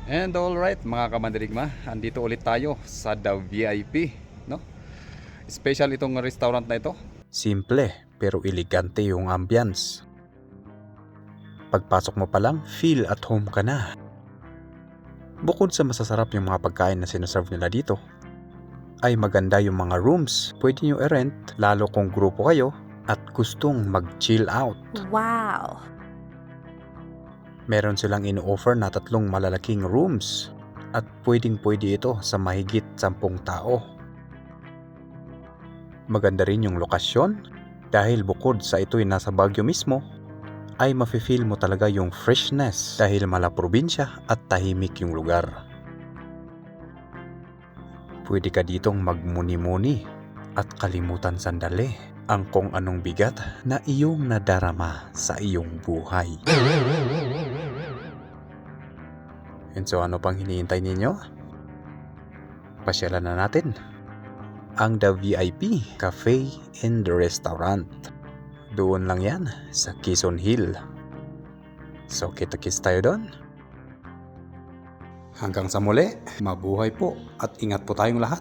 And alright mga kamandirigma, andito ulit tayo sa The VIP, no? Special itong restaurant na ito. Simple pero elegante yung ambience. Pagpasok mo pa lang, feel at home ka na. Bukod sa masasarap yung mga pagkain na sinaserve nila dito, ay maganda yung mga rooms. Pwede nyo i-rent lalo kung grupo kayo at gustong mag-chill out. Wow! Meron silang in-offer na 3 malalaking rooms at pwedeng-pwede ito sa mahigit 10 tao. Maganda rin yung lokasyon dahil bukod sa ito'y nasa Baguio mismo, ay mafe-feel mo talaga yung freshness dahil mala probinsya at tahimik yung lugar. Pwede ka ditong magmuni-muni at kalimutan sandali ang kung anong bigat na iyong nadarama sa iyong buhay. And so ano pang hinihintay ninyo? Pasyalan na natin ang The VIP Cafe and Restaurant. Doon lang yan sa Quezon Hill. So kita-kits tayo doon. Hanggang sa muli, mabuhay po at ingat po tayong lahat.